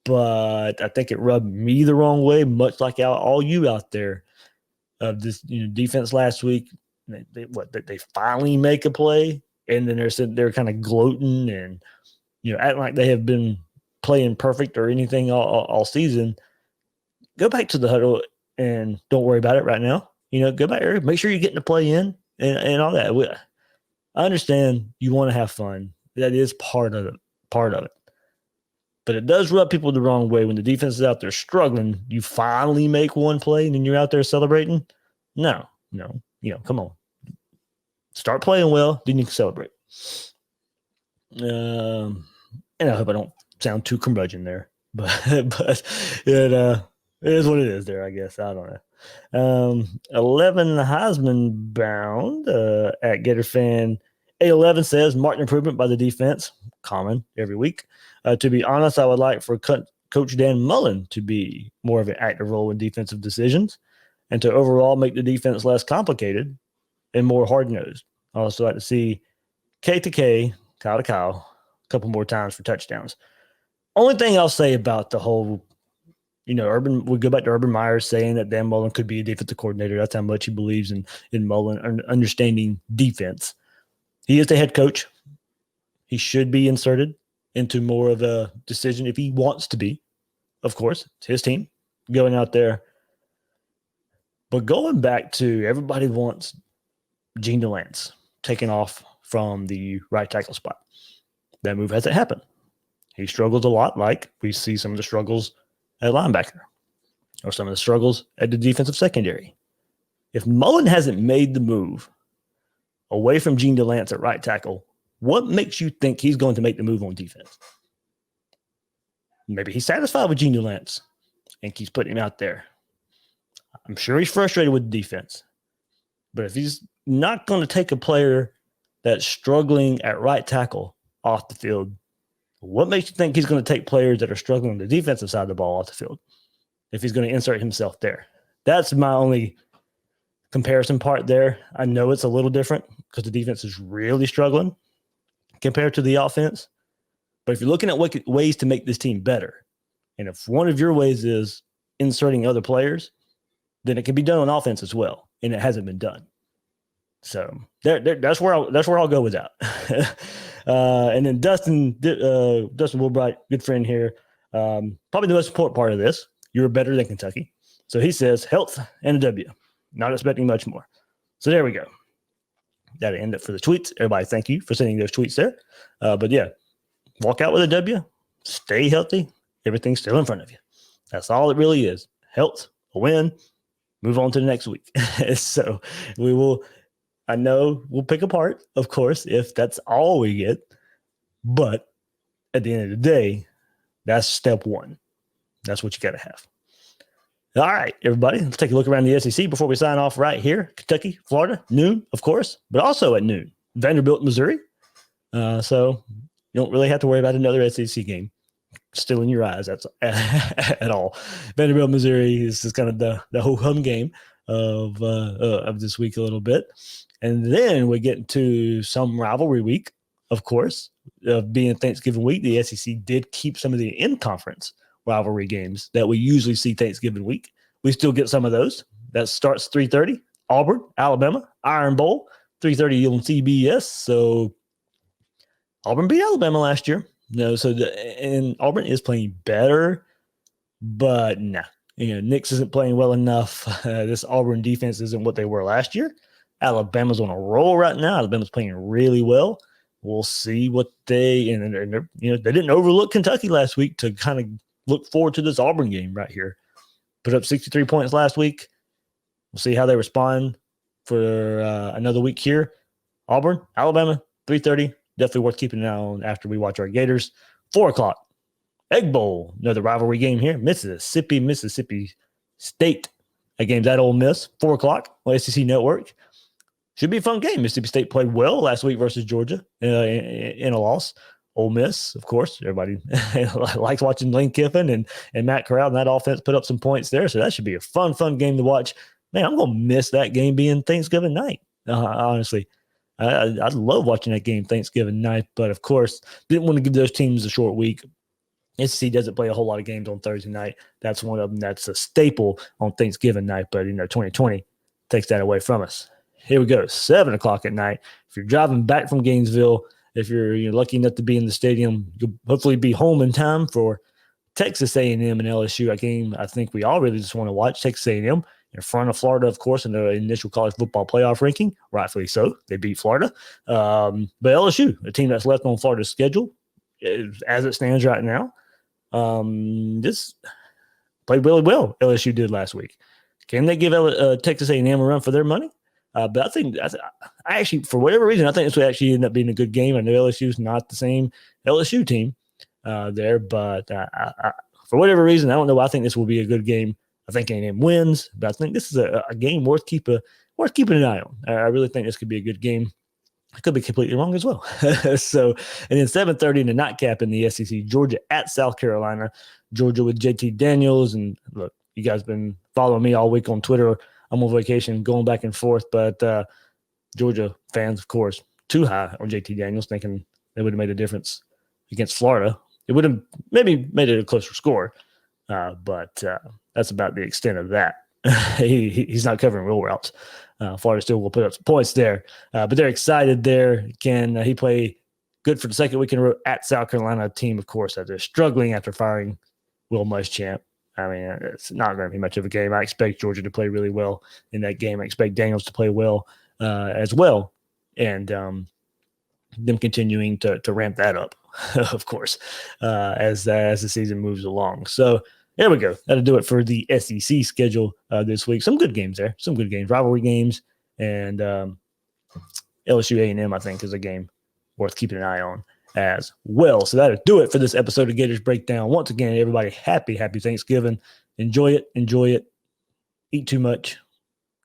But I think it rubbed me the wrong way, much like all you out there of this defense last week. They finally make a play, and then they're kind of gloating and acting like they have been playing perfect or anything all season. Go back to the huddle and don't worry about it right now. Go back there, make sure you're getting to play in and all that. I understand you want to have fun. That is part of it. But it does rub people the wrong way when the defense is out there struggling. You finally make one play and then you're out there celebrating. No. Come on. Start playing well, then you can celebrate. And I hope I don't sound too curmudgeon there, but it is what it is there, I guess. I don't know. 11 Heisman bound at Gator Fan 811 says marked improvement by the defense. Common every week. To be honest, I would like for Coach Dan Mullen to be more of an active role in defensive decisions and to overall make the defense less complicated and more hard-nosed. I also like to see K to K, Kyle to Kyle, a couple more times for touchdowns. Only thing I'll say about the whole, Urban, we'll go back to Urban Meyer saying that Dan Mullen could be a defensive coordinator. That's how much he believes in Mullen, understanding defense. He is the head coach. He should be inserted into more of a decision if he wants to be. Of course, it's his team going out there. But going back to everybody wants Gene DeLance taken off from the right tackle spot. That move hasn't happened. He struggles a lot, like we see some of the struggles at linebacker or some of the struggles at the defensive secondary. If Mullen hasn't made the move away from Gene DeLance at right tackle, what makes you think he's going to make the move on defense? Maybe he's satisfied with Gene DeLance and keeps putting him out there. I'm sure he's frustrated with the defense. But if he's not going to take a player that's struggling at right tackle off the field, what makes you think he's going to take players that are struggling on the defensive side of the ball off the field if he's going to insert himself there? That's my only comparison part there. I know it's a little different because the defense is really struggling compared to the offense. But if you're looking at ways to make this team better, and if one of your ways is inserting other players, then it can be done on offense as well, and it hasn't been done. So that's where I'll go with that. And then Dustin Woolbright, good friend here, probably the most important part of this. You're better than Kentucky. So he says health and a W. Not expecting much more. So there we go. That'll end it for the tweets. Everybody, thank you for sending those tweets there. But yeah, walk out with a W. Stay healthy. Everything's still in front of you. That's all it really is. Health, a win, move on to the next week. So I know we'll pick apart, of course, if that's all we get. But at the end of the day, that's step one. That's what you got to have. All right, everybody, let's take a look around the SEC before we sign off right here. Kentucky, Florida, noon, of course, but also at noon. Vanderbilt, Missouri. So you don't really have to worry about another SEC game still in your eyes. That's at all. Vanderbilt, Missouri is kind of the whole hum game of this week a little bit. And then we get into some rivalry week, of course, being Thanksgiving week. The SEC did keep some of the in-conference rivalry games that we usually see Thanksgiving week. We still get some of those. That starts 3:30. Auburn, Alabama, Iron Bowl, 3:30 on CBS. So Auburn beat Alabama last year. And Auburn is playing better, but nah. Nix isn't playing well enough. This Auburn defense isn't what they were last year. Alabama's on a roll right now. Alabama's playing really well. We'll see what they didn't overlook Kentucky last week to kind of look forward to this Auburn game right here. Put up 63 points last week. We'll see how they respond for another week here. Auburn, Alabama, 3:30. Definitely worth keeping an eye on after we watch our Gators. 4 o'clock, Egg Bowl, another rivalry game here. Mississippi State. That game's at Ole Miss, 4 o'clock on SEC Network. Should be a fun game. Mississippi State played well last week versus Georgia in a loss. Ole Miss, of course, everybody likes watching Lane Kiffin and Matt Corral and that offense put up some points there. So that should be a fun game to watch. Man, I'm going to miss that game being Thanksgiving night, honestly. I love watching that game Thanksgiving night, but of course, didn't want to give those teams a short week. SEC doesn't play a whole lot of games on Thursday night. That's one of them that's a staple on Thanksgiving night, but 2020 takes that away from us. Here we go, 7 o'clock at night. If you're driving back from Gainesville, if you're lucky enough to be in the stadium, you'll hopefully be home in time for Texas A&M and LSU, a game I think we all really just want to watch. Texas A&M in front of Florida, of course, in the initial college football playoff ranking. Rightfully so. They beat Florida. But LSU, a team that's left on Florida's schedule, as it stands right now, this played really well, LSU did last week. Can they give Texas A&M a run for their money? But I think I actually, for whatever reason, I think this would actually end up being a good game. I know LSU is not the same LSU team there, but for whatever reason, I don't know. I think this will be a good game. I think A&M wins, but I think this is a game worth keeping an eye on. I really think this could be a good game. I could be completely wrong as well. So, and then 7:30 in the nightcap in the SEC, Georgia at South Carolina. Georgia with JT Daniels, and look, you guys been following me all week on Twitter. I'm on vacation, going back and forth, but Georgia fans, of course, too high on JT Daniels, thinking they would have made a difference against Florida. It would have maybe made it a closer score, but that's about the extent of that. He's not covering real routes. Florida still will put up some points there, but they're excited there. Can he play good for the second week in a row at South Carolina, a team, of course, that they're struggling after firing Will Muschamp. I mean, it's not going to be much of a game. I expect Georgia to play really well in that game. I expect Daniels to play well as well, and them continuing to ramp that up, of course, as the season moves along. So there we go. That'll do it for the SEC schedule this week. Some good games there. Some good games, rivalry games, and LSU A&M, I think, is a game worth keeping an eye on as well. So that'll do it for this episode of Gators Breakdown. Once again, everybody, happy Thanksgiving. Enjoy it. Eat too much.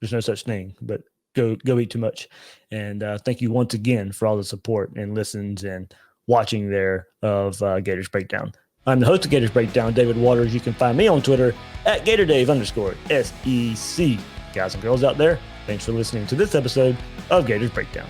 There's no such thing, but go eat too much. And thank you once again for all the support and listens and watching there of Gators Breakdown. I'm the host of Gators Breakdown, David Waters. You can find me on Twitter at GatorDave_SEC. Guys and girls out there, thanks for listening to this episode of Gators Breakdown.